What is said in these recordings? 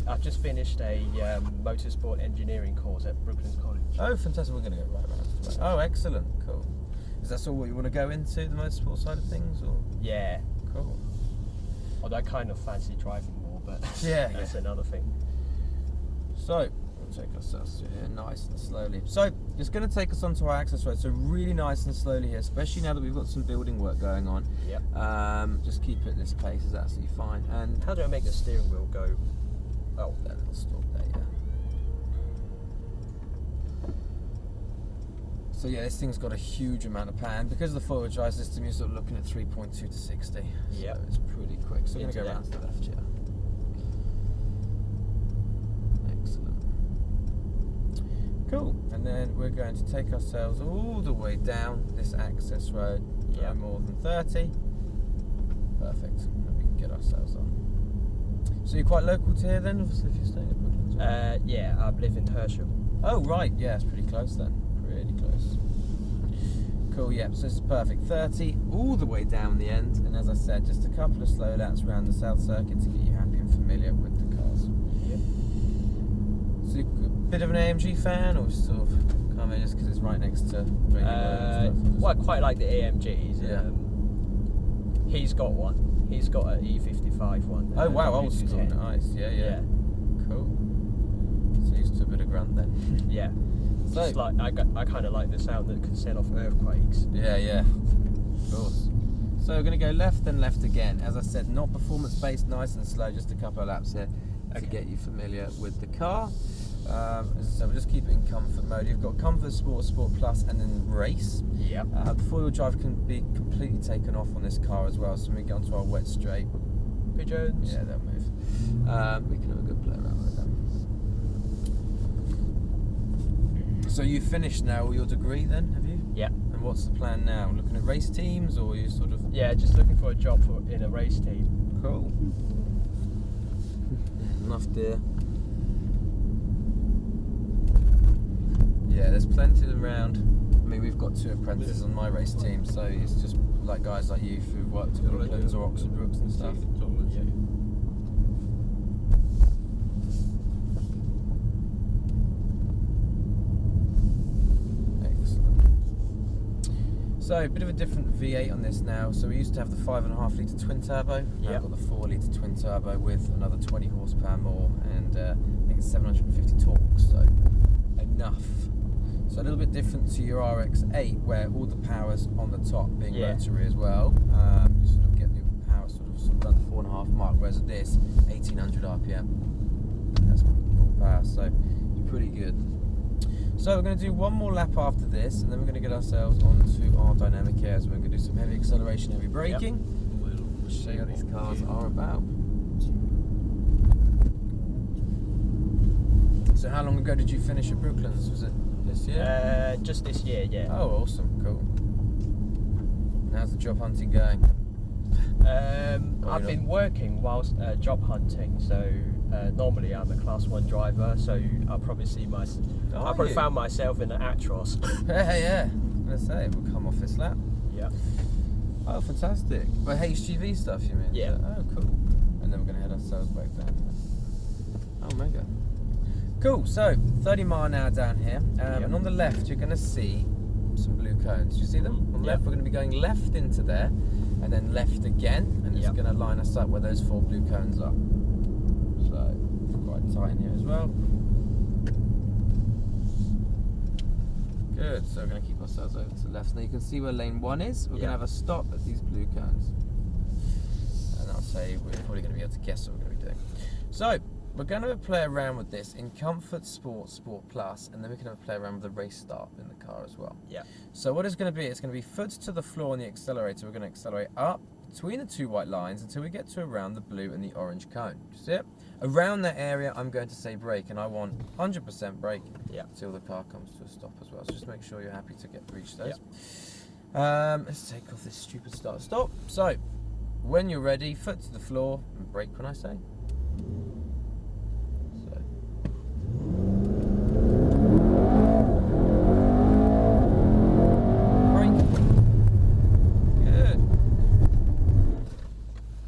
I've just finished a motorsport engineering course at Brooklands College. Oh, fantastic. We're going to go right around. Oh, excellent. Cool. Is that sort of what you want to go into, the motorsport side of things? Or? Yeah. Cool. Although I kind of fancy driving more, but yeah, that's another thing. So, we'll take ourselves through here nice and slowly. So, it's going to take us onto our access road, so really nice and slowly here, especially now that we've got some building work going on. Yep. Just keep it at this pace is absolutely fine. And how do I make the steering wheel go? Oh, that little stop there, yeah. So yeah, this thing's got a huge amount of power, and because of the four-wheel drive system, you're sort of looking at 3.2 to 60. Yeah. So it's pretty quick. So we're going to go around to the left, yeah. Excellent. Cool. And then we're going to take ourselves all the way down this access road. No more than 30. Perfect. And we can get ourselves on. So you're quite local to here then, obviously, if you're staying at Brooklands? Yeah, I live in Herschel. Oh, right. Yeah, it's pretty close then. Really close. Cool, yeah, so this is perfect. 30 all the way down the end, and as I said, just a couple of slow laps around the South Circuit to get you happy and familiar with the cars. Yep. So you're a bit of an AMG fan, or sort of come in just because it's right next to where you work and stuff? Well, I quite like the AMGs. Yeah. He's got one. He's got an E55 one. Oh wow, old school, nice. Yeah. Cool. So used to a bit of grunt then. Yeah. So, just like I kind of like the sound that can set off earthquakes. Yeah. Of course. So we're going to go left then left again. As I said, not performance based, nice and slow, just a couple of laps here to get you familiar with the car. As I said, we'll just keep it in comfort mode. You've got comfort, sport plus, and then race. Yeah. The four-wheel drive can be completely taken off on this car as well. So when we get onto our wet straight, pigeons. Yeah, they'll move. We can have a good play around with them. So you've finished now all your degree then, have you? Yeah. And what's the plan now? Looking at race teams, or are you sort of? Yeah, just looking for a job in a race team. Cool. Enough, dear. Yeah, there's plenty around. I mean, we've got 2 apprentices on my race team, so it's just like guys like you who've worked at Brooklands or Oxford Brooks and stuff. Yeah. Excellent. So, a bit of a different V8 on this now. So we used to have the 5.5 litre twin turbo. Now I've got the 4 litre twin turbo with another 20 horsepower more, and I think it's 750 torque. So enough. So a little bit different to your RX-8, where all the power's on the top, being rotary as well. You sort of get the power sort of around the 4.5 mark, whereas this 1800 RPM. That's full power, so it's pretty good. So we're going to do one more lap after this, and then we're going to get ourselves onto our dynamic air. So we're going to do some heavy acceleration, heavy braking. We'll show you what these cars are about. So how long ago did you finish at Brooklands? Was it this year? Just this year, yeah. Oh, awesome, cool. And how's the job hunting going? I've been working whilst job hunting, so normally I'm a class 1 driver, so I'll probably found myself in an Actros. Yeah. I'm gonna say we'll come off this lap. Yeah. Oh, fantastic. But HGV stuff, you mean? Yeah. Oh, cool. And then we're gonna head ourselves back down. Oh, mega. Cool. So 30 mile an hour down here, and on the left you're gonna see some blue cones. Do you see them? On the left, we're gonna be going left into there, and then left again, and it's gonna line us up where those 4 blue cones are. So quite tight in here as well. Good, so we're going to keep ourselves over to the left. Now you can see where lane 1 is. We're going to have a stop at these blue cones. And I'll say we're probably going to be able to guess what we're going to be doing. So, we're going to play around with this in Comfort, Sport Plus, and then we can have a play around with the race start in the car as well. Yeah. So what it's going to be, it's going to be foot to the floor on the accelerator. We're going to accelerate up between the 2 white lines until we get to around the blue and the orange cone. Do you see it? Around that area, I'm going to say brake, and I want 100% brake until the car comes to a stop as well. So just make sure you're happy to reach those. Let's take off this stupid start-stop. So, when you're ready, foot to the floor, and brake when I say. So. Brake. Good.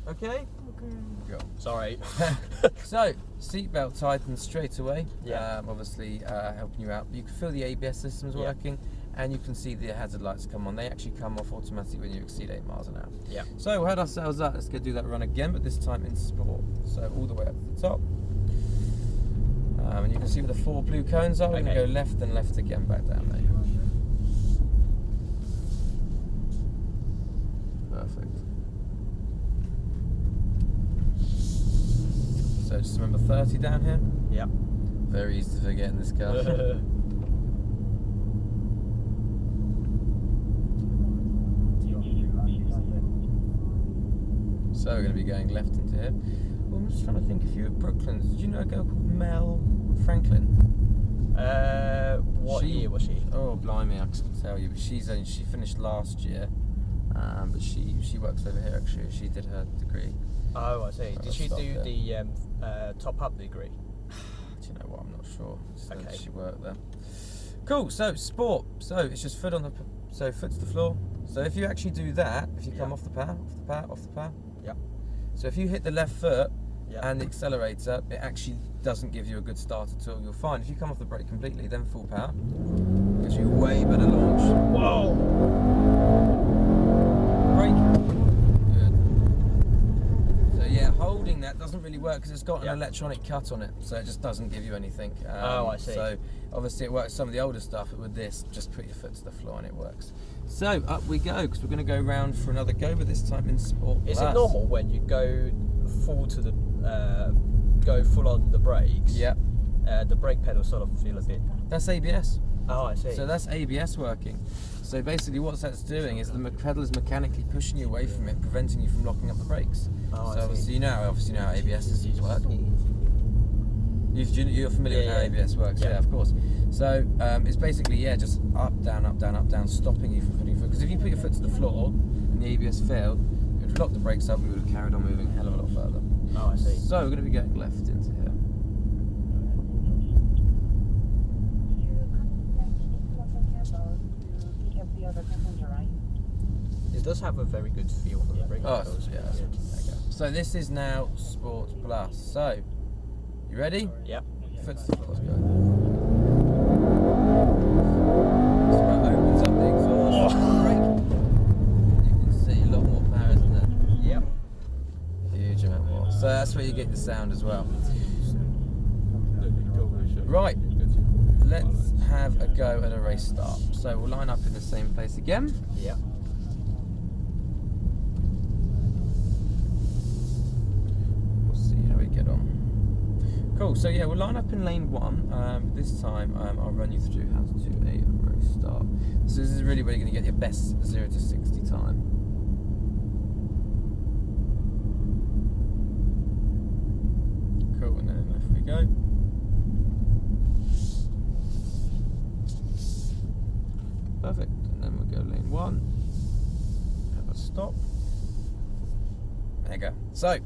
Okay? Sorry. So, seatbelt tightens straight away. Yeah. Obviously helping you out. You can feel the ABS system's working, and you can see the hazard lights come on. They actually come off automatically when you exceed 8 miles an hour. Yeah. So we had ourselves up. Let's go do that run again, but this time in sport. So all the way up to the top. And you can see where the 4 blue cones are. We're going to go left and left again, back down there. Perfect. So just remember 30 down here. Yeah. Very easy to forget in this car. So we're going to be going left into here. Well, I'm just trying to think, if you were at Brooklands, did you know a girl called Mel Franklin? What year was she? Oh, blimey, I couldn't tell you. But she finished last year, but she works over here actually. She did her degree. Oh, I see. Did she do the top-up degree? Do you know what? I'm not sure. Okay. She worked there. Cool. So sport. So it's just foot to the floor. So if you actually do that, if you come off the power, off the power. Yep. So if you hit the left foot and the accelerator, it actually doesn't give you a good start at all. You'll find if you come off the brake completely, then full power, gives you a way better launch. Whoa! Brake. Good. So yeah, holding that doesn't really work because it's got an electronic cut on it, so it just doesn't give you anything. Oh, I see. So obviously it works some of the older stuff, but with this, just put your foot to the floor and it works. So up we go, because we're going to go round for another go, but this time in sport. Is it normal when you go full on the brakes? Yeah. The brake pedal sort of feel a bit. That's ABS. Oh, I see. So that's ABS working. So basically what that's doing is the pedal is mechanically pushing you away from it, preventing you from locking up the brakes. Oh, so I obviously see. you know how ABS systems work. You're familiar with how ABS works, yeah, of course. So it's basically, just up, down, up, down, up, down, stopping you from putting your foot. Because if you put your foot to the floor and the ABS failed, it would lock the brakes up, we would have carried on moving a hell of a lot further. Oh, I see. So we're going to be going left into here. It does have a very good feel for the brake pedals. Yeah. Okay. So this is now Sport Plus. So, you ready? Yep. Foot to the floor, let's go. So that opens up the exhaust. Brake. You can see a lot more power, isn't there? Yep. Huge amount more. So that's where you get the sound as well. Right. Let's have a go at a race start. So we'll line up in the same place again. Yep. We'll see how we get on. Cool, so yeah, we'll line up in lane 1. This time I'll run you through how to do a race start. So this is really where you're going to get your best 0 to 60 time. Cool, and then off we go. Perfect, and then we'll go lane 1. Have a stop. There you go. So,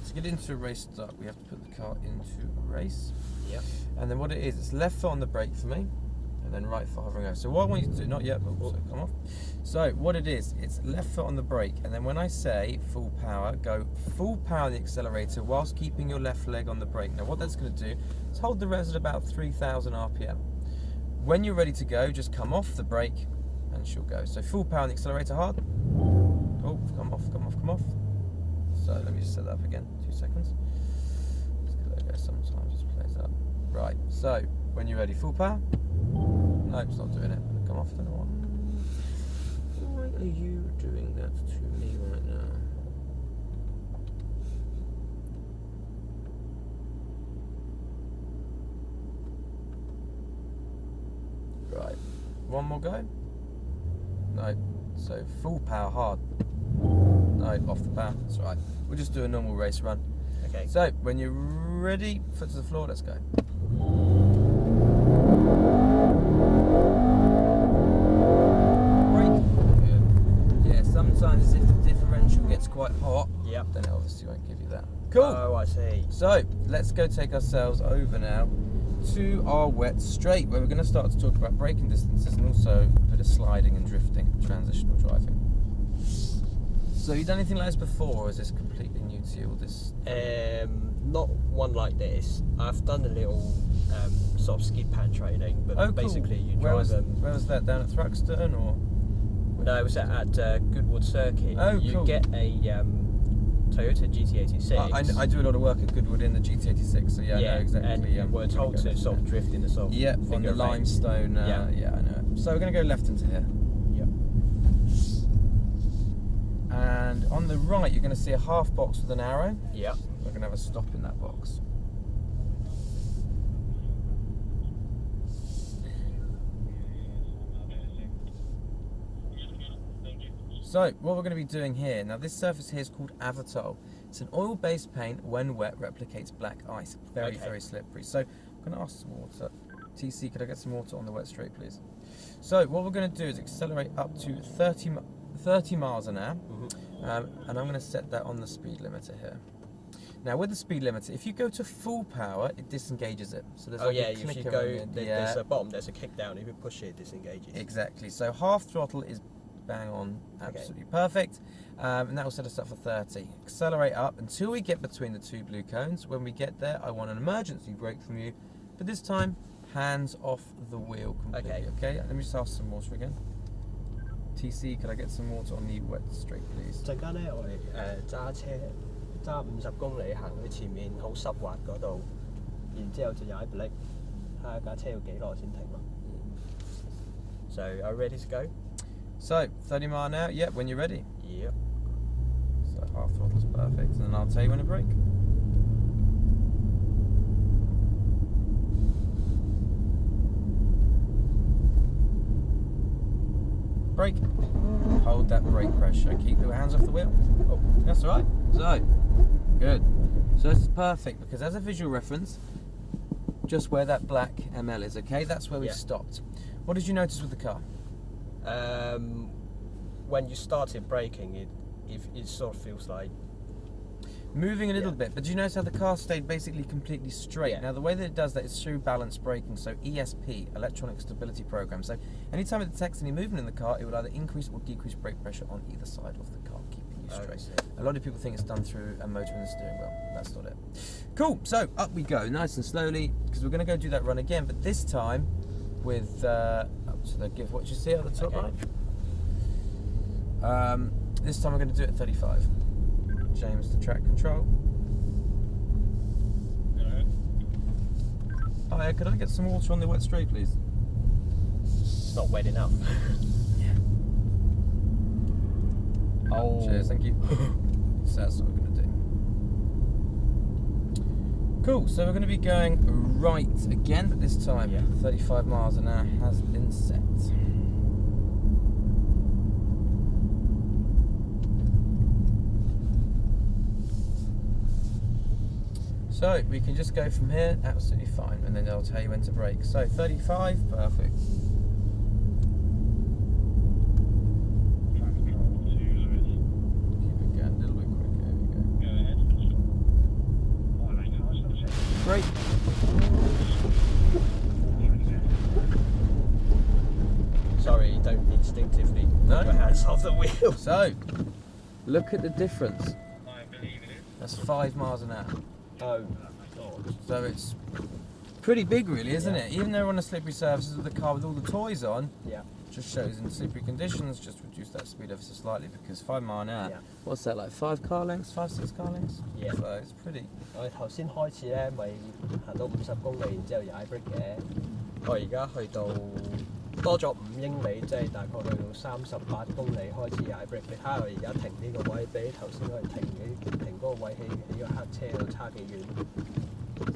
to get into a race start, we have to put the car into a race. Yep. And then what it is, it's left foot on the brake for me, and then right foot hovering over. So what I want you to do, not yet, but also come off. So what it is, it's left foot on the brake, and then when I say full power, go full power on the accelerator whilst keeping your left leg on the brake. Now what that's going to do is hold the revs at about 3,000 RPM. When you're ready to go, just come off the brake, and she'll go. So full power on the accelerator hard. Oh, come off, come off, come off. So let me just set that up again, 2 seconds. There we go, sometimes it plays up. Right, so when you're ready, full power. No, it's not doing it. Come off, I don't know what. Why are you doing that to me right now? Right, one more go. No, so full power hard. No, off the power, that's right. We'll just do a normal race run. Okay. So, when you're ready, foot to the floor, let's go. Brake. Good. Yeah, sometimes if the differential gets quite hot, then it obviously won't give you that. Cool. Oh, I see. So, let's go take ourselves over now to our wet straight, where we're going to start to talk about braking distances and also a bit of sliding and drifting, transitional driving. So have you done anything like this before, or is this completely new to you? Or this? Not one like this. I've done a little sort of skid pan training, but basically you drive them. Where was that? Down at Thruxton, or? No, it was at Goodwood Circuit. Oh, you cool. get a Toyota GT86. I do a lot of work at Goodwood in the GT86, so yeah, I know exactly. And we're told to sort of drift in the sort of on the limestone. Yeah, I know. So we're going to go left into here. Yep. And on the right, you're going to see a half box with an arrow. Yep. We're going to have a stop in that box. So, what we're going to be doing here, now this surface here is called Avatol. It's an oil-based paint, when wet, replicates black ice. Very, very slippery. So, I'm going to ask some water. TC, could I get some water on the wet straight, please? So, what we're going to do is accelerate up to 30 miles an hour. And I'm going to set that on the speed limiter here. Now, with the speed limiter, if you go to full power, it disengages it. So there's if you go, there's a bottom, there's a kick down. If you push it, it disengages. Exactly. So half throttle is bang on, absolutely perfect, and that will set us up for 30. Accelerate up until we get between the two blue cones. When we get there, I want an emergency brake from you, but this time hands off the wheel completely. Okay, let me just ask some water again. TC, could I get some water on the wet straight, please? 陣間咧，我哋揸車揸50公里行去前面好濕滑嗰度，然之後就踩 brake，睇下架車要幾耐先停咯。So are you ready to go? So 30 mile an hour. Yeah, when you're ready. Yep. So half throttle's perfect, and then I'll tell you when to brake. Brake. Hold that brake pressure. Keep the hands off the wheel. Oh, that's all right. So, good. So this is perfect because as a visual reference, just where that black ML is, okay? That's where we've stopped. What did you notice with the car? When you started braking, it sort of feels like moving a little bit, but do you notice how the car stayed basically completely straight? Yeah. Now the way that it does that is through balanced braking, so ESP, electronic stability program. So anytime it detects any movement in the car, it will either increase or decrease brake pressure on either side of the car, keeping you straight. A lot of people think it's done through a motor in the steering wheel. That's not it. Cool, so up we go, nice and slowly, because we're going to go do that run again, but this time with up to the give what you see at the top right. This time we're going to do it at 35. James to track control. Hiya, could I get some water on the wet straight, please? it's not wet enough. Oh. Cheers, thank you. So that's what we're going to do. Cool, so we're going to be going right again, but this time 35 miles an hour has been set. So we can just go from here, absolutely fine, and then they'll tell you when to brake. So 35, perfect. Keep it going a little bit quicker, there we go. Brake. Sorry, you don't instinctively put your hands off the wheel. So, look at the difference. That's 5 miles an hour. Oh, God. So it's pretty big really, isn't it? Even though we're on a slippery surfaces with the car with all the toys on, just shows in slippery conditions, just reduce that speed ever so slightly because 5 mile an hour, what's that, like 5 car lengths, 5-6 car lengths? Yeah. So it's pretty. 我哋頭先開始咧，咪行到50公里，然之後踩 brake 嘅。我而家去到多咗5英里，即係大概去到38公里開始踩 brake。你睇下我而家停呢個位，比頭先我哋停嗰個位喺個黑車度差幾遠。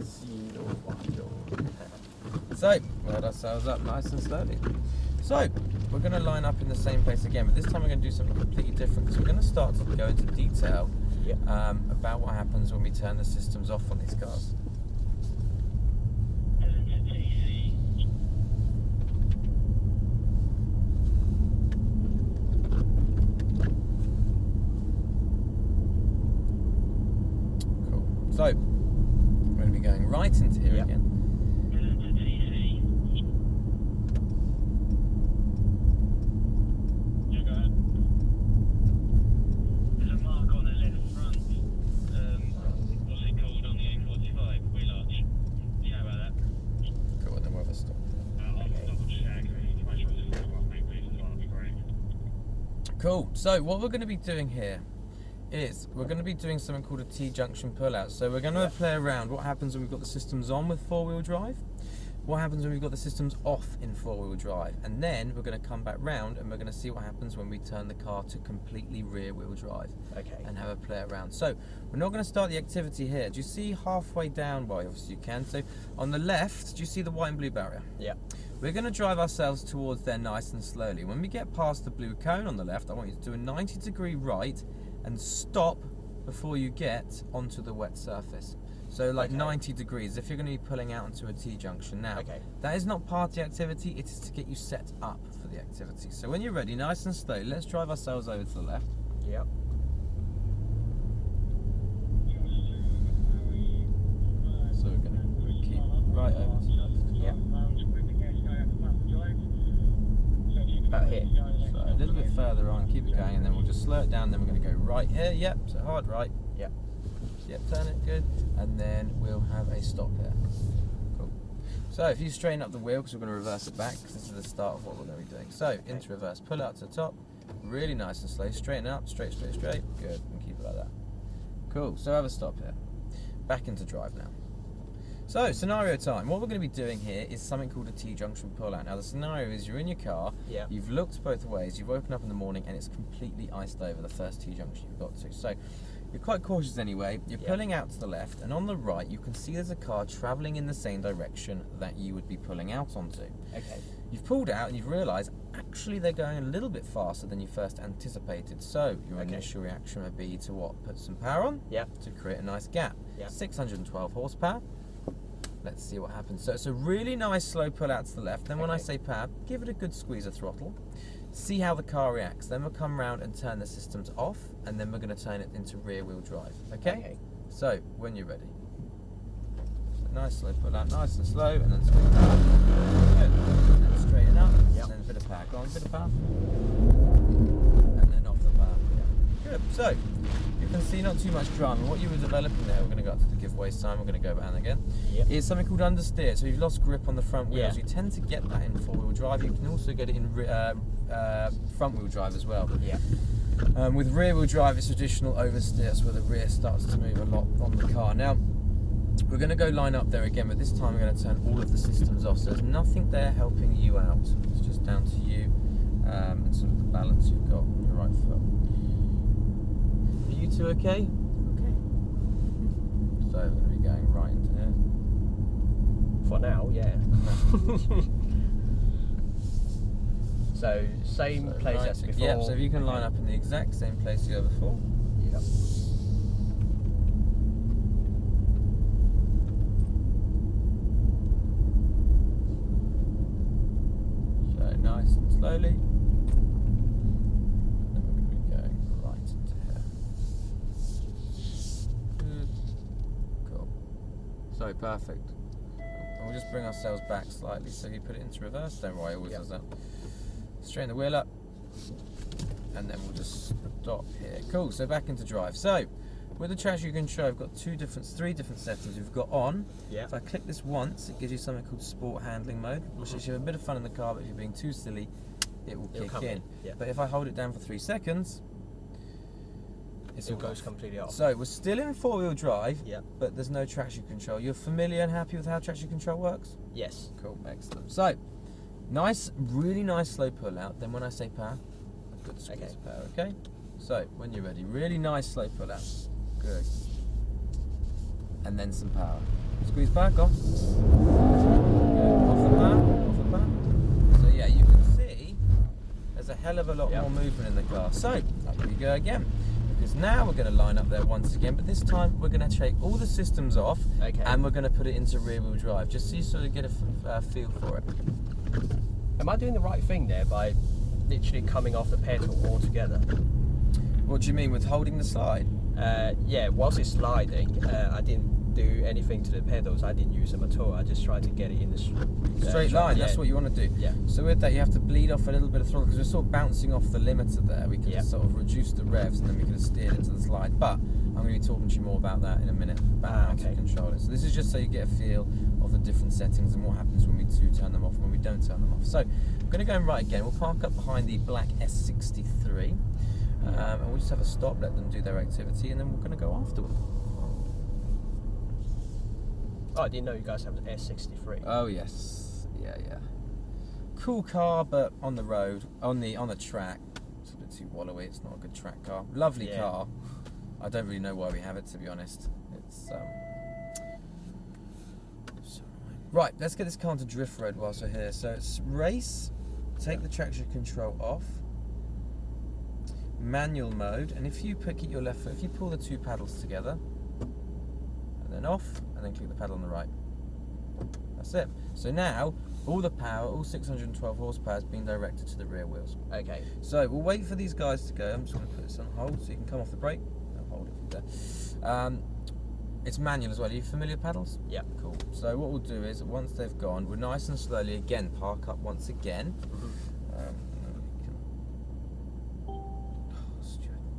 線都壞咗。So, load ourselves up nice and slowly. So, we're going to line up in the same place again, but this time we're going to do something completely different because we're going to start to go into detail about what happens when we turn the systems off on these cars. Cool. So, we're going to be going right into here again. Cool. So what we're going to be doing here is we're going to be doing something called a T-junction pull-out. So we're going to play around what happens when we've got the systems on with four-wheel drive, what happens when we've got the systems off in four-wheel drive, and then we're going to come back round and we're going to see what happens when we turn the car to completely rear-wheel drive. Okay. And have a play around. So we're not going to start the activity here. Do you see halfway down? Well, obviously you can. So on the left, do you see the white and blue barrier? Yeah. We're going to drive ourselves towards there nice and slowly. When we get past the blue cone on the left, I want you to do a 90-degree right and stop before you get onto the wet surface. So like 90 degrees, if you're going to be pulling out into a T-junction. Now, that is not part of the activity, it is to get you set up for the activity. So when you're ready, nice and slow, let's drive ourselves over to the left. Yep. So we're going to keep right over to the left. Yep. About here. So a little bit further on, keep it going, and then we'll just slow it down, then we're going to go right here, yep, so hard right. Yep. Yep, turn it, good. And then we'll have a stop here. Cool. So if you straighten up the wheel, because we're going to reverse it back, because this is the start of what we're going to be doing. So into reverse, pull it out to the top, really nice and slow, straighten up, straight, straight, straight, good, and keep it like that. Cool, so have a stop here. Back into drive now. So, scenario time. What we're going to be doing here is something called a T-junction pull-out. Now, the scenario is you're in your car, you've looked both ways, you've woken up in the morning, and it's completely iced over, the first T-junction you've got to. So, you're quite cautious anyway. You're pulling out to the left, and on the right, you can see there's a car travelling in the same direction that you would be pulling out onto. Okay. You've pulled out, and you've realised, actually, they're going a little bit faster than you first anticipated. So, your initial reaction would be to what? Put some power on to create a nice gap. 612 horsepower. Let's see what happens. So it's a really nice slow pull out to the left. Then when I say power, give it a good squeeze of throttle. See how the car reacts. Then we'll come around and turn the systems off, and then we're going to turn it into rear wheel drive. Okay? So when you're ready. So nice slow pull out, nice and slow, and then squeeze out. Good. And then straighten up. And then a bit of power. Go on, a bit of power. And then off the power. Good. So you can see not too much drama. What you were developing there, we're going to go up to the giveaway sign, we're going to go back again, is something called understeer. So you've lost grip on the front wheels. You tend to get that in four-wheel drive. You can also get it in front-wheel drive as well. With rear-wheel drive, it's traditional oversteer, so where the rear starts to move a lot on the car. Now, we're going to go line up there again, but this time we're going to turn all of the systems off. So there's nothing there helping you out. It's just down to you and sort of the balance you've got on your right foot. You two okay? Okay. So we're going to be going right into here. For now, So same place as before. Yep, so if you can line up in the exact same place you were before. Yep. So nice and slowly. So perfect. And we'll just bring ourselves back slightly. So you put it into reverse. Don't worry, it always does that. Straighten the wheel up, and then we'll just stop here. Cool. So back into drive. So with the traction control, I've got three different settings. We've got on. If I click this once, it gives you something called sport handling mode, which is you have a bit of fun in the car, but if you're being too silly, it will kick in. But if I hold it down for 3 seconds. It goes completely off. So we're still in four-wheel drive, but there's no traction control. You're familiar and happy with how traction control works? Yes. Cool, excellent. So, nice, really nice slow pull out. Then when I say power, a good squeeze of power, okay? So, when you're ready, really nice slow pull out. Good. And then some power. Squeeze back off. Good. Off the power, off the power. So yeah, you can see there's a hell of a lot more movement in the car. So, up we go again. Because now we're going to line up there once again, but this time we're going to take all the systems off and we're going to put it into rear wheel drive, just so you sort of get a feel for it. Am I doing the right thing there by literally coming off the pedal altogether? What do you mean, with holding the slide? Yeah, whilst it's sliding, I didn't do anything to the pedals. I didn't use them at all. I just tried to get it in the straight line. That's what you want to do. So with that, you have to bleed off a little bit of throttle, because we're sort of bouncing off the limiter there. We could just sort of reduce the revs, and then we could have steered into the slide. But I'm I'm going to be talking to you more about that in a minute, about how to control it. So this is just so you get a feel of the different settings and what happens when we do turn them off and when we don't turn them off. So I'm going to go in right again. We'll park up behind the black E63 and we'll just have a stop, let them do their activity, and then we're going to go after them. Oh, I didn't know you guys have an S63. Oh yes, yeah. Cool car, but on the road, on the track, it's a bit too wallowy. It's not a good track car. Lovely car. I don't really know why we have it, to be honest. It's so annoying. Right, let's get this car onto drift road whilst we're here. So it's race. Take the traction control off. Manual mode, and if you keep your left foot, if you pull the two paddles together, and then off, and then click the pedal on the right. That's it. So now, all the power, all 612 horsepower is being directed to the rear wheels. Okay. So we'll wait for these guys to go. I'm just going to put this on hold so you can come off the brake. No, hold it there. It's manual as well. Are you familiar with paddles? Yeah. Cool. So what we'll do is, once they've gone, we'll nice and slowly again park up once again.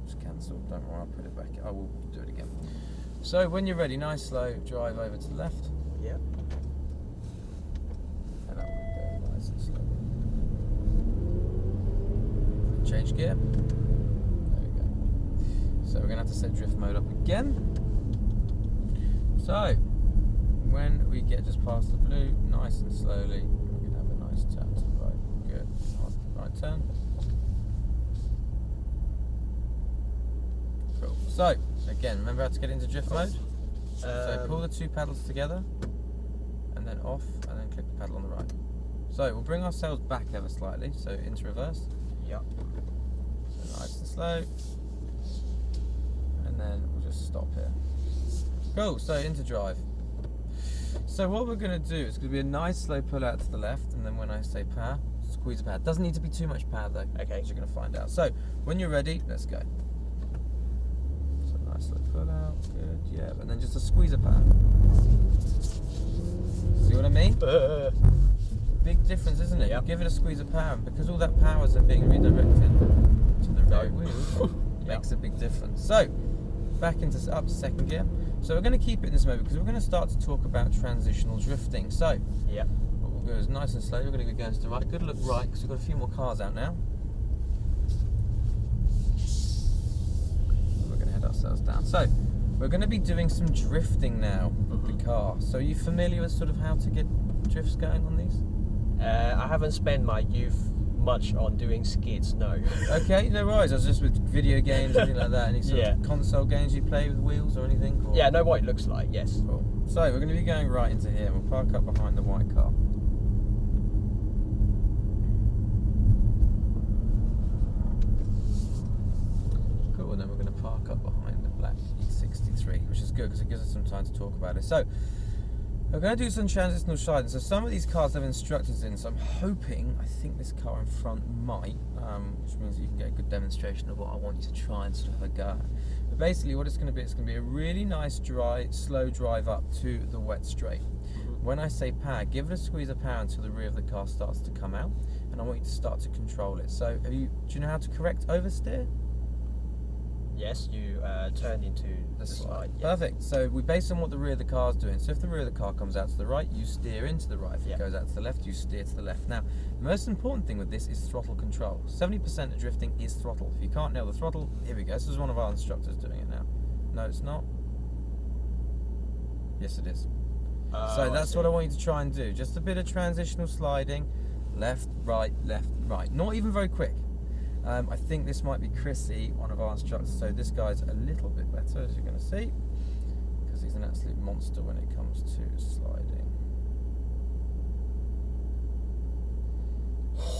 Just cancel. Don't worry, I'll put it back. I will do it again. So when you're ready, nice slow drive over to the left. Yeah. And up we go, nice and slow. Change gear. There we go. So we're going to have to set drift mode up again. So when we get just past the blue, nice and slowly, we're going to have a nice turn to the right. Good. Right turn. Cool. So again, remember how to get into drift mode? So pull the two paddles together, and then off, and then click the pedal on the right. So we'll bring ourselves back ever slightly, so into reverse. Yep. So nice and slow, and then we'll just stop here. Cool. So into drive. So what we're going to do is going to be a nice slow pull out to the left, and then when I say power, squeeze the power. Doesn't need to be too much power though. Okay. As you're going to find out. So when you're ready, let's go. So nice slow pull out. Good. Yeah. And then just a squeeze of power. See what I mean? Big difference, isn't it? Yep. You give it a squeeze of power, and because all that power is being redirected to the right wheel, makes a big difference. So back into up to second gear. So we're going to keep it in this mode because we're going to start to talk about transitional drifting. So what we'll go is nice and slow. We're going to go to the right. Good look right because we've got a few more cars out now. We're going to head ourselves down. So we're going to be doing some drifting now with the car. So are you familiar with sort of how to get drifts going on these? I haven't spent my youth much on doing skids, no. Okay, no worries. I was just with video games, anything like that. Any sort of console games you play with wheels or anything? Or? Yeah, I know what it looks like, yes. Cool. So we're going to be going right into here. We'll park up behind the white car. Cool, and then we're going to park up behind the black E63, which is good because it gives us some time to talk about it. So we're going to do some transitional sliding. So some of these cars have instructors in, so I'm hoping, I think this car in front might, which means you can get a good demonstration of what I want you to try and sort of have a go at. But basically what it's going to be a really nice dry, slow drive up to the wet straight. When I say power, give it a squeeze of power until the rear of the car starts to come out, and I want you to start to control it. So do you know how to correct oversteer? Yes, you turn into the slide. Yeah. Perfect. So we base on what the rear of the car is doing. So if the rear of the car comes out to the right, you steer into the right. If it goes out to the left, you steer to the left. Now, the most important thing with this is throttle control. 70% of drifting is throttle. If you can't nail the throttle, here we go. This is one of our instructors doing it now. No, it's not. Yes, it is. So that's what I want you to try and do. Just a bit of transitional sliding. Left, right, left, right. Not even very quick. I think this might be Chrissy, one of our instructors, so this guy's a little bit better, as you're going to see, because he's an absolute monster when it comes to sliding.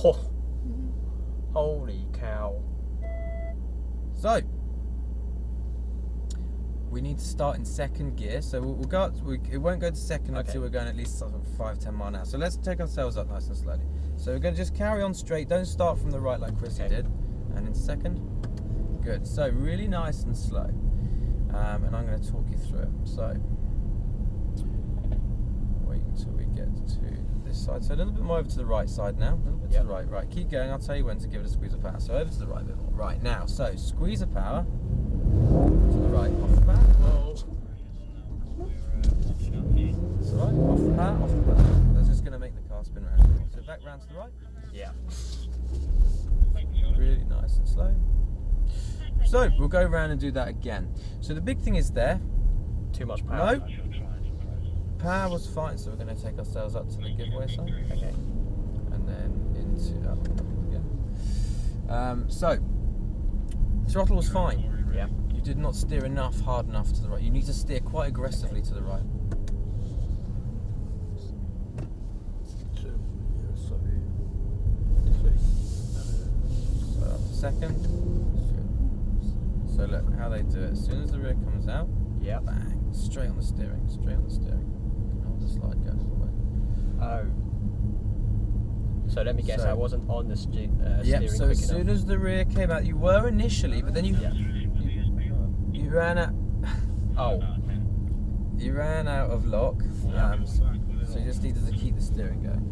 Oh. Holy cow. So, we need to start in second gear, so we'll go up, it won't go to second until we're going at least 5-10 miles an hour. So let's take ourselves up nice and slowly. So we're going to just carry on straight, don't start from the right like Chrissy did, and in second. Good, so really nice and slow, and I'm going to talk you through it. So, wait until we get to this side. So a little bit more over to the right side now, a little bit to the right, keep going, I'll tell you when to give it a squeeze of power. So over to the right a bit more. Right, now, so squeeze of power, To the right, off the bat. Whoa. It's alright, off the bat, off the bat. That's just going to make the car spin around. So back round to the right. Yeah. Really nice and slow. So we'll go around and do that again. So the big thing is there. Too much power. No. Power was fine, so we're going to take ourselves up to the giveaway sign. Okay. And then into so throttle was fine. Yeah. You did not steer hard enough to the right. You need to steer quite aggressively to the right. So second. So look how they do it. As soon as the rear comes out, Yeah. bang, straight on the steering, straight on the steering. You can hold the slide go all the way. Oh. So let me guess, So- I wasn't on the steering Yep, so quick as soon enough. as the rear came out, you were initially, but then you ran out. Oh. You ran out of lock, so you just needed to keep the steering going.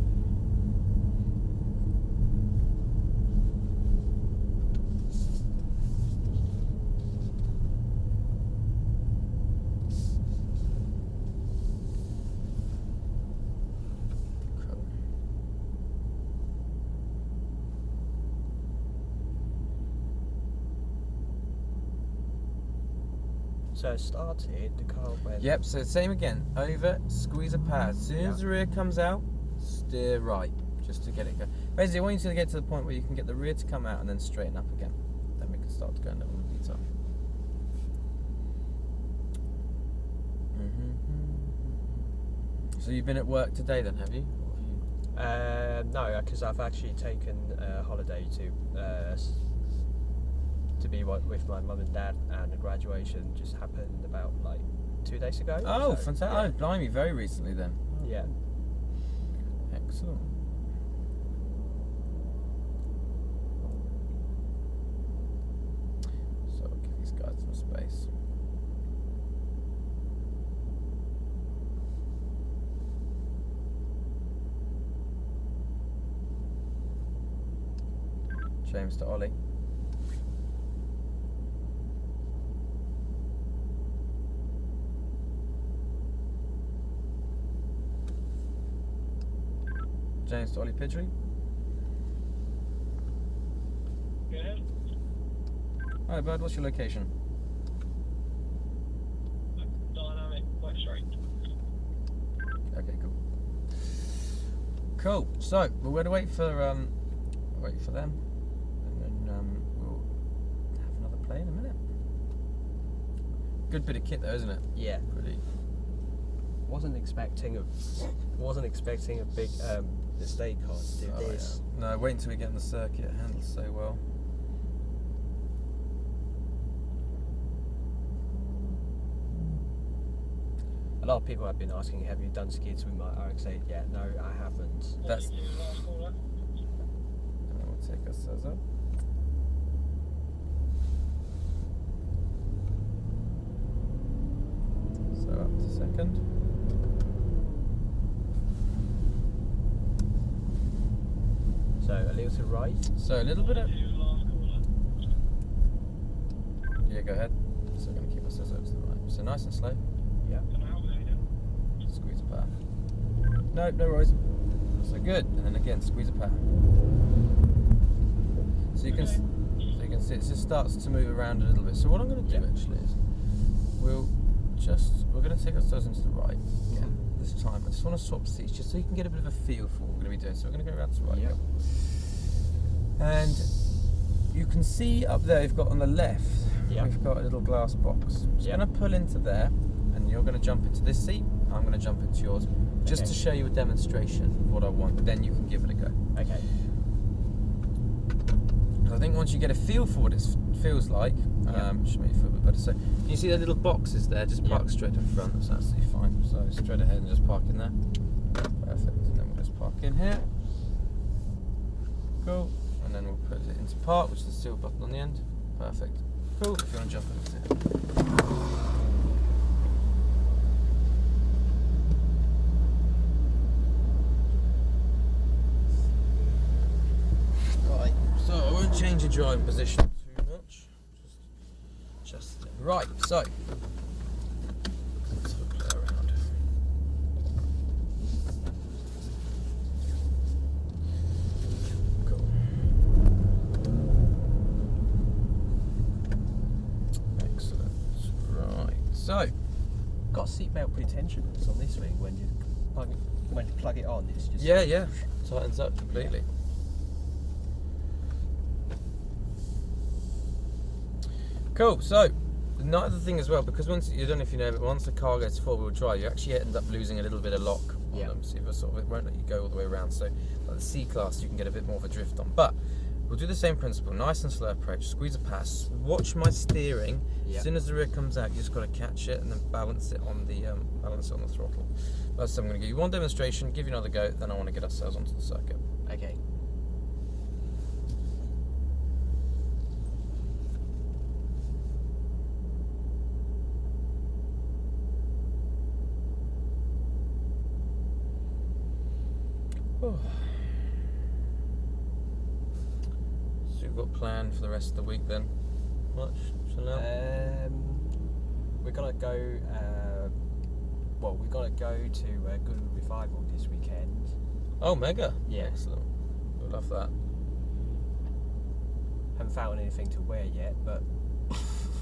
Cool. So it started, the car went... Yep, so same again. Over, squeeze a power. As soon as the rear comes out, steer right, just to get it going. Basically, I want you to get to the point where you can get the rear to come out and then straighten up again. Then we can start to go into more detail. So you've been at work today then, have you? Or have you... No, because I've actually taken a holiday to be with my mum and dad, and the graduation just happened about like 2 days ago. Oh, so, fantastic. yeah. Oh, blimey, very recently then. Yeah. Excellent. So I'll give these guys some space. James to Ollie. James to Ollie Pidgery. Yeah, Hi bud, what's your location? dynamic West Street. Okay, cool. Cool. So we're going to wait for them, and then we'll have another play in a minute. Good bit of kit though, isn't it? Yeah. Pretty. Wasn't expecting a big estate car to do Oh, this. yeah. No, wait until we get in the circuit. It handles so well. A lot of people have been asking, have you done skids with my RX-8 yet? No, I haven't. That's. What was your last caller? And then we'll take ourselves up. So up to second. So a little to right. So a little bit of. Your last caller. Yeah, go ahead. So we're going to keep ourselves over to the right. So nice and slow. Yeah. Can I help you again? Squeeze a power. No, no worries. So good. And then again, squeeze a power. So you can see it just starts to move around a little bit. So what I'm going to do actually is we're going to take ourselves into the right. Yeah. This time I just want to swap seats just so you can get a bit of a feel for what we're going to be doing. So we're going to go around to the right. Yeah. And you can see up there we've got on the left, Yeah. we've got a little glass box. So Yeah. I'm going to pull into there and you're going to jump into this seat. I'm going to jump into yours just Okay. to show you a demonstration of what I want. Then you can give it a go. Okay. I think once you get a feel for what it feels like, it should make you feel a bit better. So can you see the little boxes there? Just park Yeah. straight in front. That's absolutely fine. So straight ahead and just park in there. Perfect. And then we'll just park in here. Cool. And then we'll put it into park, which is the silver button on the end. Perfect. Cool. If you want to jump into it. Right. So I won't change your driving position too much. Just let Right, so let's have a play around. Cool. Excellent. Right, so Got seatbelt pretensions on this thing when you plug it on. It's just yeah, tightens up completely. Cool. So another thing as well, because once you don't know if you know, but once the car gets four-wheel drive, you actually end up losing a little bit of lock on them. So it won't let you go all the way around. So like the C-Class, you can get a bit more of a drift on. But we'll do the same principle: nice and slow approach, squeeze a pass, watch my steering. As soon as the rear comes out, you just got to catch it and then balance it on the throttle. That's what I'm going to give you one demonstration, give you another go, then I want to get ourselves onto the circuit. Okay. So you've got planned for the rest of the week then? Much? Chill out? We're gonna go. We're gonna go to Good Revival this weekend. Oh, mega! Yeah. Excellent. We'll love that. Haven't found anything to wear yet, but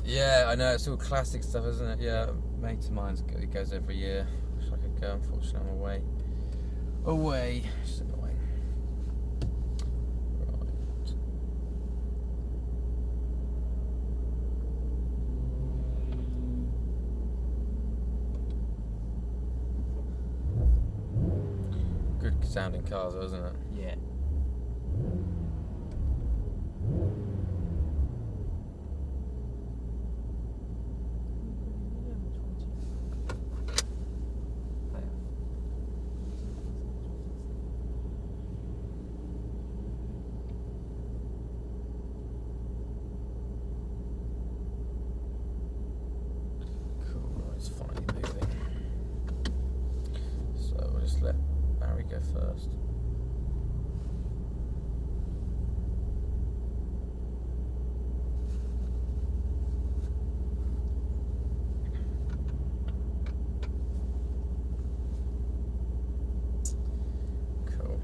Yeah, I know, it's all classic stuff, isn't it? Yeah, a mate of mine's it goes every year. Wish I could go, unfortunately I'm away. Just annoying. Right. Good sounding cars, though, isn't it? yeah. It's finally moving. So we'll just let Barry go first. Cool.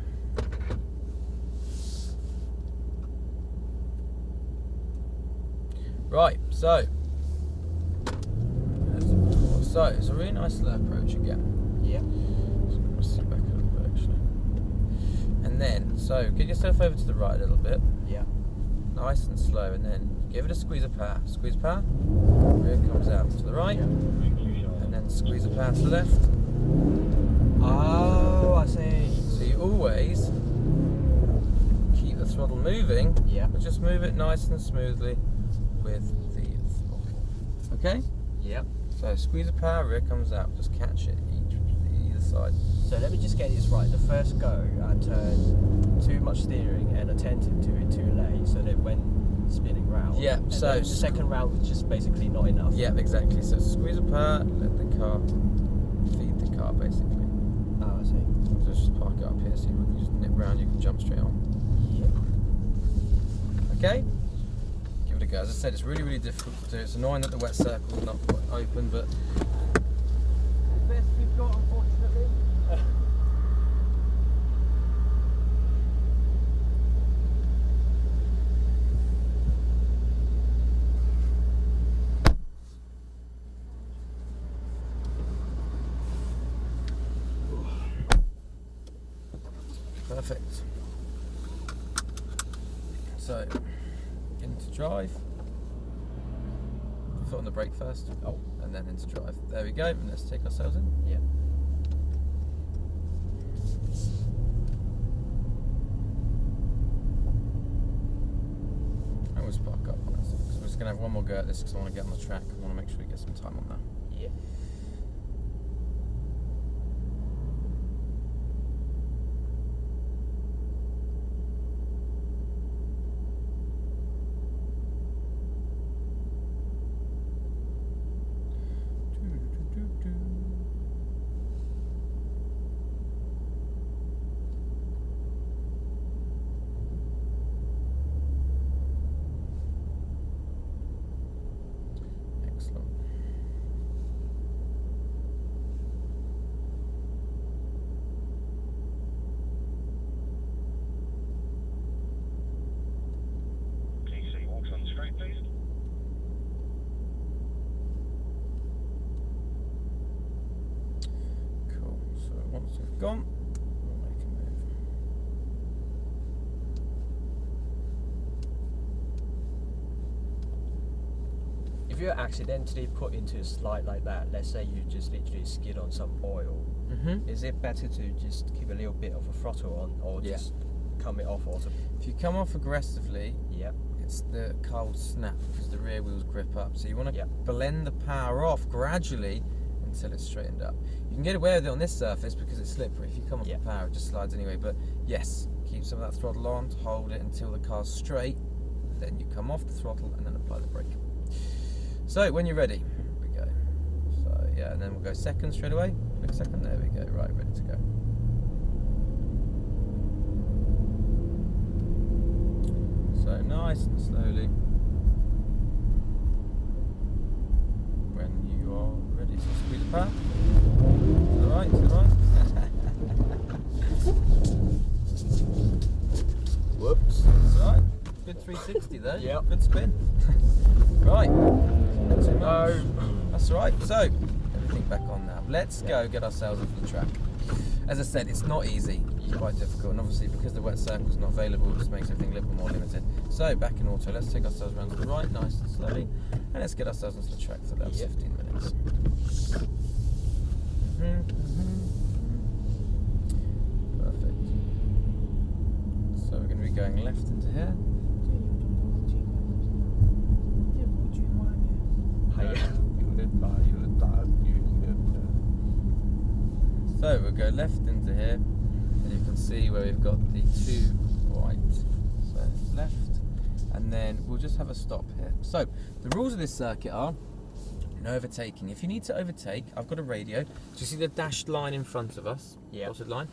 Right, so it's a really nice slow approach again. Yeah. So I'm going to sit back a little bit actually. And then, so get yourself over to the right a little bit. Yeah. Nice and slow, and then give it a squeeze of power. Squeeze power, rear comes out to the right, and then squeeze of power to the left. Oh, I see. So you always keep the throttle moving, Yeah. but just move it nice and smoothly with the throttle. Okay? Yep. So squeeze of power, rear comes out, just catch it either side. So let me just get this right. The first go, I turned too much steering and attempted to it too late, so that when spinning round. Yeah, And so then the second round was just basically not enough. Yeah, exactly. So squeeze of power, let the car feed the car basically. Oh, I see. So just park it up here, so you just nip round, you can jump straight on. Yep. Okay? Give it a go. As I said, it's really, really difficult to do. It's annoying that the wet circle is not quite open, but the best we've got, unfortunately. Perfect. So, into drive. Foot on the brake first. Oh, and then into drive. There we go. And let's take ourselves in. Yep. And we'll spark up on this. So we're just going to have one more go at this because I want to get on the track. I want to make sure we get some time on that. Yep. Excellent. Go on. We'll make a move. If you're accidentally put into a slide like that, let's say you just literally skid on some oil, is it better to just keep a little bit of a throttle on, or just come it off also? If you come off aggressively, it's the car will snap because the rear wheels grip up. So you want to blend the power off gradually until it's straightened up. You can get away with it on this surface because it's slippery. If you come off the power, it just slides anyway. But yes, keep some of that throttle on, hold it until the car's straight, then you come off the throttle and then apply the brake. So when you're ready, here we go. So yeah, and then we'll go second straight away. Click second, there we go, right, ready to go. So nice and slowly. When you are ready, so squeeze the power. To the right, to the right. Whoops. That's alright. Good 360 there. Yep. Good spin. Right. Not too much. That's alright. So, everything back on now. Let's go get ourselves onto the track. As I said, it's not easy. It's quite difficult. And obviously, because the wet circle's not available, it just makes everything a little more limited. So, back in auto, let's take ourselves around to the right, nice and slowly. And let's get ourselves onto the track for about 15 minutes. Perfect. So, we're going to be going left into here. So we'll go left into here, and you can see where we've got the two white. So left, and then we'll just have a stop here. So the rules of this circuit are no overtaking. If you need to overtake, I've got a radio. Do you see the dashed line in front of us? Dotted line.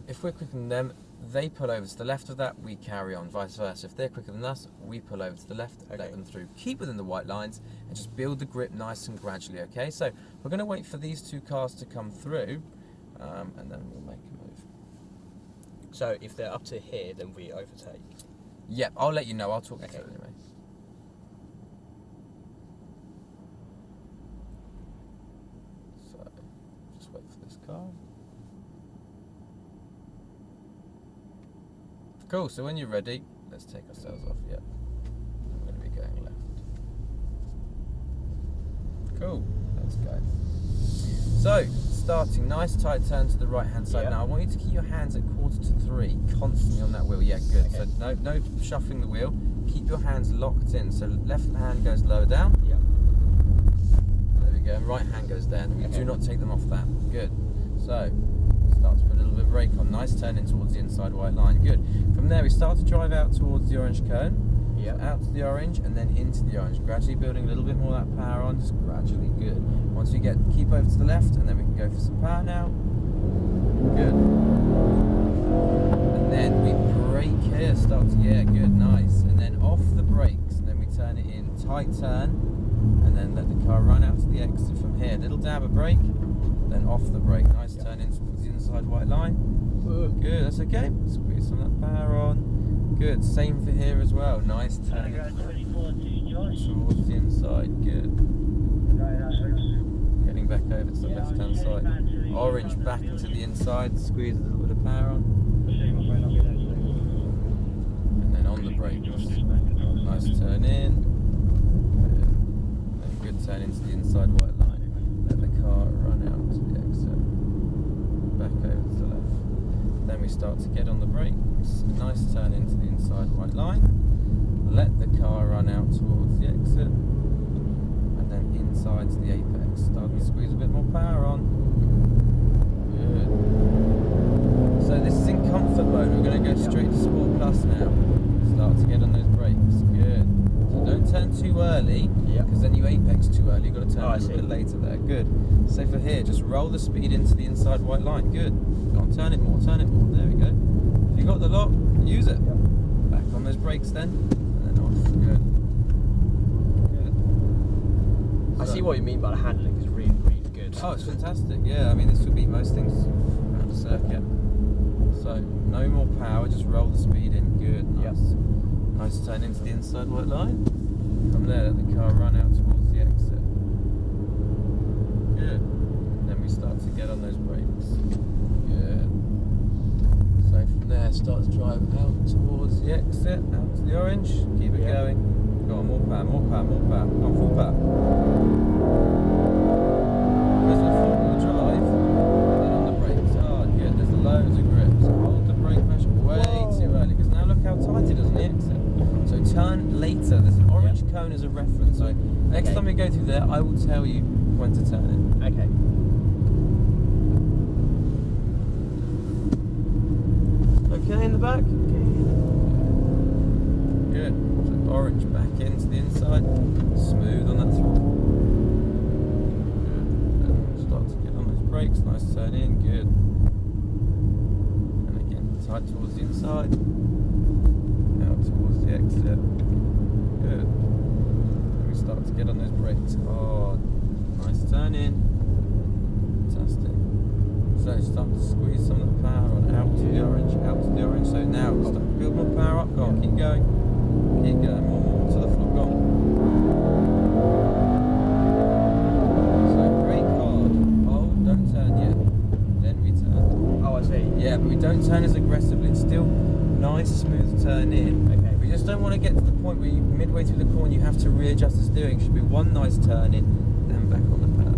If we're quicker than them, they pull over to the left of that, we carry on, vice versa. If they're quicker than us, we pull over to the left, let them through. Keep within the white lines and just build the grip nice and gradually, okay? So we're going to wait for these two cars to come through, and then we'll make a move. So if they're up to here, then we overtake? Yep, I'll let you know, I'll talk you through it anyway. So, just wait for this car. Cool, so when you're ready, let's take ourselves off, I'm going to be going left. Cool, let's go. So, starting, nice tight turn to the right hand side. Now I want you to keep your hands at 2:45, constantly on that wheel, good. So no shuffling the wheel, keep your hands locked in. So left hand goes lower down, there we go, and right hand goes down. We do not take them off that, good. So, start to put a little bit of brake on, nice turn in towards the inside white line, good. From there we start to drive out towards the orange cone, out to the orange and then into the orange, gradually building a little bit more of that power on, just gradually, good. Once we keep over to the left and then we can go for some power now, good. And then we brake here, good, nice. And then off the brakes, and then we turn it in, tight turn, and then let the car run out to the exit from here. Little dab of brake, then off the brake, nice turn in towards the inside white line. Good, that's okay. Squeeze some of that power on. Good, same for here as well. Nice turn towards the inside. Good. Getting back over to the left hand side. Orange back into the inside. Squeeze a little bit of power on. And then on the brake. Nice turn in. Good. Then good turn into the inside white line. Let the car run out to the exit. Back over to the left. Then we start to get on the brakes. Nice turn into the inside white line. Let the car run out towards the exit. And then inside to the apex. Start to squeeze a bit more power on. Good. So this is in comfort mode. We're going to go straight to Sport Plus now. Start to get on those brakes. Good. So don't turn too early, because then you apex too early. You've got to turn a little bit later there. Good. So for here, just roll the speed into the inside white line. Good. Go on, turn it more, turn it more. There we go. If you got the lock, use it. Back on those brakes then, and then off. Good. Good. I see what you mean by the handling is really, really good. Oh, it's fantastic. Yeah, I mean, this would beat most things around the circuit. So, no more power, just roll the speed in. Good, nice. Nice turn into the inside white line. From there, let the car run out towards the exit. Good. Then we start to get on those brakes. Good. start to drive out towards the exit, out to the orange. Keep it going. Go on, more power, more power, more power. Go on, full power. Because we're four-wheel drive, and then on the brakes. Oh, good. There's loads of grip. So hold the brake pressure way too early. Because now look how tight it is on the exit. So turn later. There's an orange cone as a reference. So next time we go through there, I will tell you when to turn it. Okay. Okay, in the back. Good. So orange back into the inside. Smooth on that throttle. Good. And start to get on those brakes. Nice turn in. Good. And again, tight towards the inside. Out towards the exit. Good. And we start to get on those brakes. Oh, nice turn in. Fantastic. So start to squeeze some of the power on out to the orange, out to the orange. So now start to build more power up. Go on, keep going. Keep going. More to the floor. Go on. So brake hard. Hold, don't turn yet. Then we turn. Oh, I see. Yeah, but we don't turn as aggressively. It's still nice, smooth turn in. Okay. We just don't want to get to the point where you, midway through the corner you have to readjust the steering. It should be one nice turn in, then back on the pedal.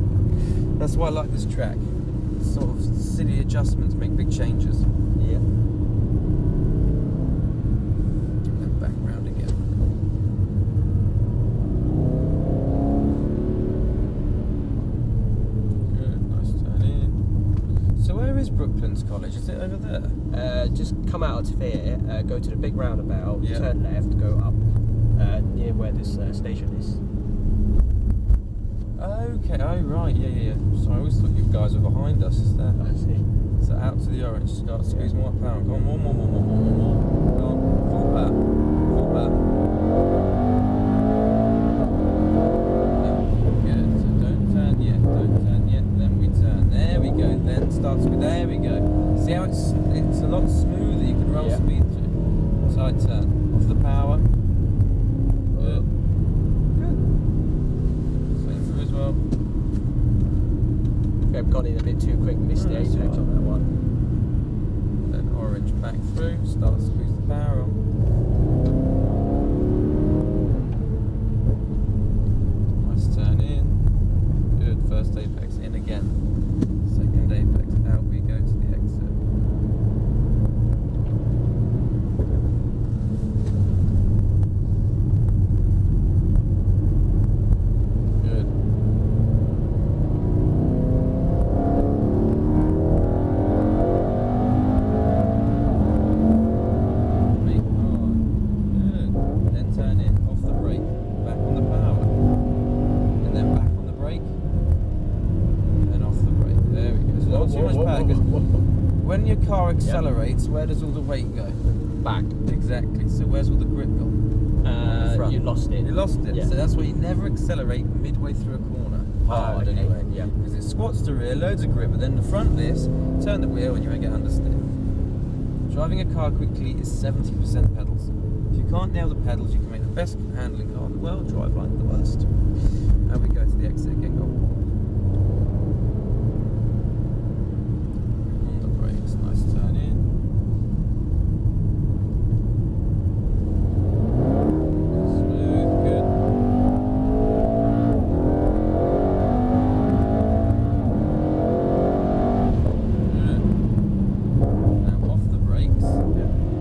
That's why I like this track. Sort of silly adjustments make big changes. Yeah. And back round again. Good, nice turn in. So where is Brooklands College? Is it over there? Just come out of here, go to the big roundabout, Yeah. turn left, go up near where this station is. Okay, oh right, yeah. So I always thought you guys were behind us, is that? I see. So out to the orange, start to squeeze more power. Go on, more. Go on, full power. Good, so don't turn yet, then we turn. There we go, then starts with, there we go. See how it's a lot smoother, you can roll speed through. Tight turn, off the power. Good. Same through as well. I've gone in a bit too quick, missed the apex on that one. Then orange back through, start to squeeze the power on. Nice turn in. Good, first apex in again. Second apex out we go to the exit. Good. Brake hard. Good. Then turn in, off the brake, back on the power. And then back on the brake. And off the brake. There we go. So not too much power, because when your car accelerates, where does all the weight go? Back. Exactly. So where's all the grip gone? Front. You lost it. You lost it. Yeah. So that's why you never accelerate midway through a corner. Hard okay. anyway. Yeah. Because it squats to rear, loads of grip, but then the front lifts, turn the wheel and you won't get understeer. Driving a car quickly is 70% pedals. If you can't nail the pedals, you can make the best handling car in the world drive like the worst. And we go to the exit again. Go on the brakes, nice turn in. Smooth, good. Good. Now off the brakes,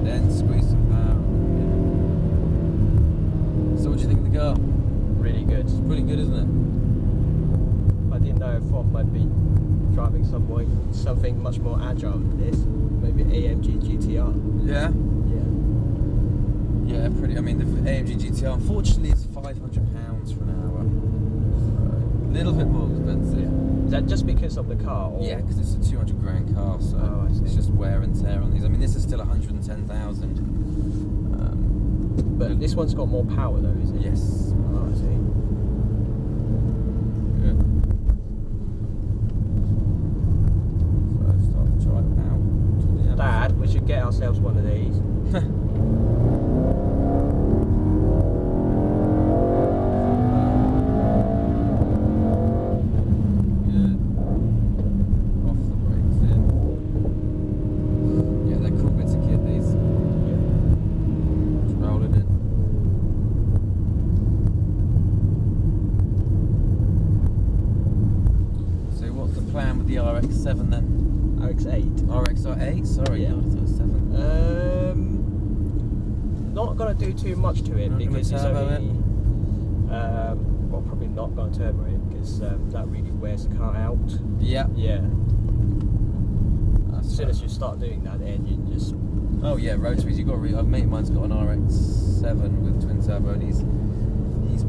then squeeze some power. So what do you think of the car? Really good. It's pretty good, isn't it? I didn't know if I might be driving something much more agile than this. Maybe AMG GTR. Yeah. Yeah. Yeah, pretty. I mean, the AMG GTR, unfortunately, is £500 for an hour. A little bit more expensive. Is that just because of the car? Or? Yeah, because it's a 200 grand car, so Oh, I see. it's just wear and tear on these. I mean, this is still 110,000. But this one's got more power though, is it? Yes. Oh, I see. Good. So start to try it out. To the Dad, we should get ourselves one of these. Good. Off the brakes in. Yeah, they're cool bits of kit, these. RX-8. RX-8? Sorry, Yeah. God, I thought it was 7. Not gonna do too much to it Not gonna because it's turbo only. Well, probably not gonna turbo it because that really wears the car out. Yeah. Yeah. That's As soon right. as you start doing that, the engine just. Oh yeah, rotaries. You got. A mate of mine's got an RX-7 with twin turbo, and he's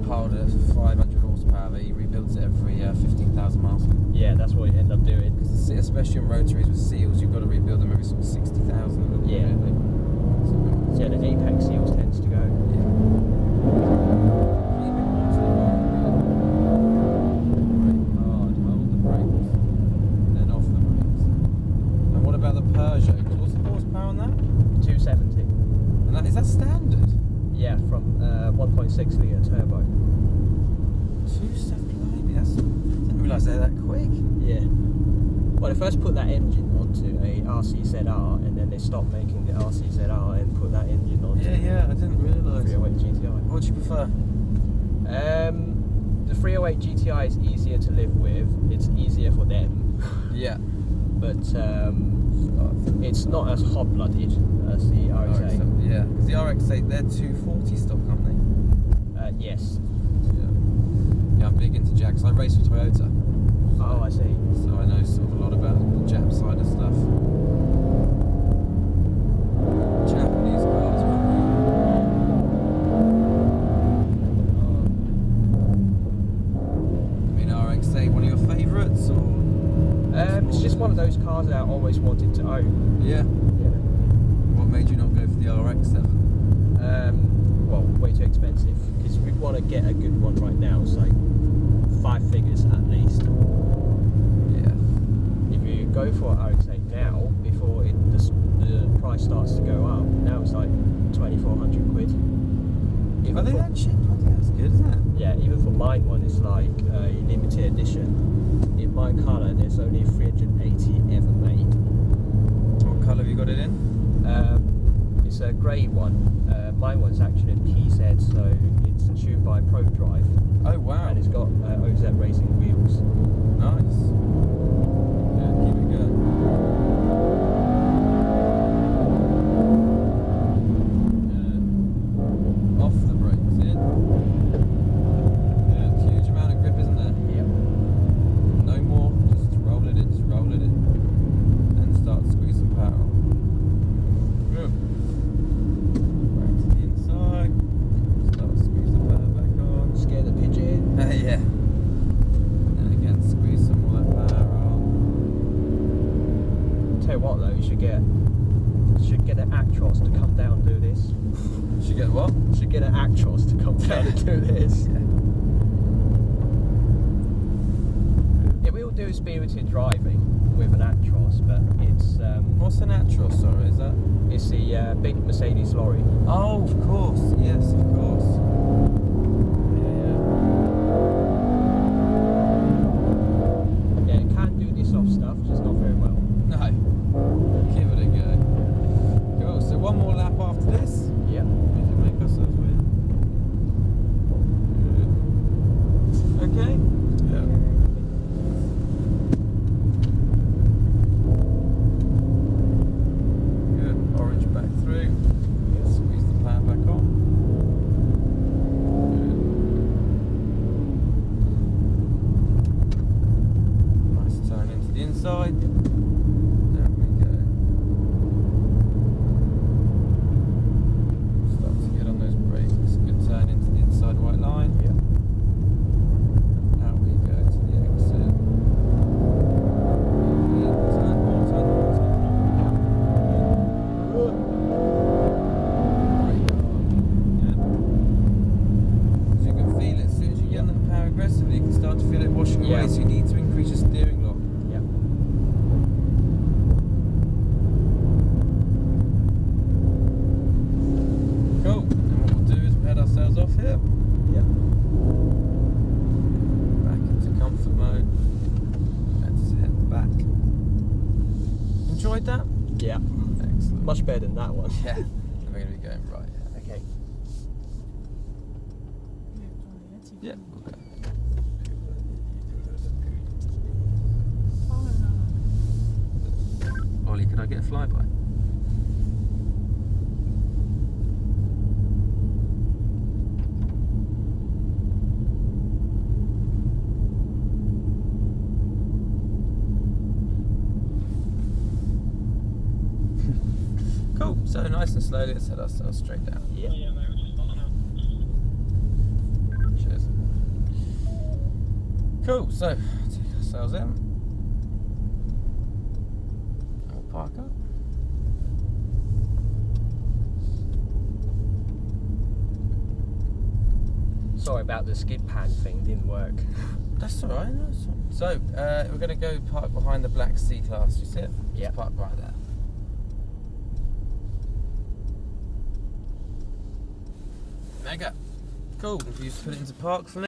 piled a 500 horsepower. But he rebuilds it every 15,000 miles. Yeah, that's what you end up doing. Because especially on rotaries with seals, you've got to rebuild them every sort of 60,000. Yeah. Really. So, Yeah, the apex seals tends to go. yeah. Keep it more to the right. Brake hard. Hold the brakes. Then off the brakes. And what about the Peugeot? What's the horsepower on that? 270. And is that standard? Yeah, from 1.6 litre turbo. 270. Maybe that's. I didn't realise they're that quick. Yeah. Well, they first put that engine onto a RCZR, and then they stopped making the RCZR and put that engine onto Yeah. I didn't realise. 308 GTI. What do you prefer? The 308 GTI is easier to live with. It's easier for them, Yeah. but it's not as hot-blooded as the RX-8. Yeah. Because the RX-8, they're 240 stock, aren't they? Yes. Yeah, I'm big into Jags. I race for Toyota, Oh, I see. so I know sort of a lot about the Jap side of stuff. Japanese cars. I mean, RX-8, one of your favourites, or? It's just one of those cars that I always wanted to own. Yeah. Yeah. What made you not go for the RX-7? Well, way too expensive. Because we want to get a good one right now. It's like 5 figures at least. Yeah. If you go for RX-8 now, before the price starts to go up, now it's like 2,400 quid. Even Are they for, that cheap? Bloody hell, that's good, isn't it? Yeah, even for mine one, it's like a limited edition. In my colour, there's only 380 ever made. What colour have you got it in? It's a grey one. My one's actually a PZ, so it's tuned by ProDrive, Oh wow. and it's got OZ racing wheels. Nice. Yeah, keep it going. Yeah. Off the brakes, in. Yeah, huge amount of grip, isn't there? Yep. No more, just roll it in, and start squeezing power on. Good. Back to the inside, start squeezing the power back on. Scare the pigeon. Yeah. And again, squeeze some more of that power on. Tell you what though, you should get an Actros to come down and do this. Should get what? Should get an Actros to come down and do this. Yeah. It will do spirited driving with an Actros, but it's What's an Actros, sorry, is that? it's the big Mercedes lorry. Oh, of course, yes, of course. Yeah, it can do this off stuff, just not very well. No. Give it a go. Cool, so one more lap after this. Yep. We can make ourselves win. Good. Okay. Yeah. Good. Orange back through. Squeeze the power back on. Good. Nice turn into the inside. There we go. Start to get on those brakes. Good turn into the inside white line. Yep. Out we go to the exit. Turn more, turn more, turn more. Brake hard. Good. So you can feel it. As soon as you get on that power aggressively, you can start to feel it washing Yeah. away. So you need to increase your steering lock. Yep. Cool. And what we'll do is we'll head ourselves off here. Yep. Back into comfort mode. Let's head back. Enjoyed that? Yeah. Excellent. Much better than that one. Yeah. And we're going to be going right. Okay. Yeah. Okay. I get a flyby? Cool, so nice and slowly, let's head ourselves straight down. Oh, yeah, mate, we're just starting out. Cheers. Cool, so take ourselves in. And we'll park up. Sorry about the skid pan thing, didn't work. That's alright, no, that's all right. So, we're going to go park behind the black C-Class, you see it? Yeah. Just park right there. Mega. Cool, if you just put it into park for me.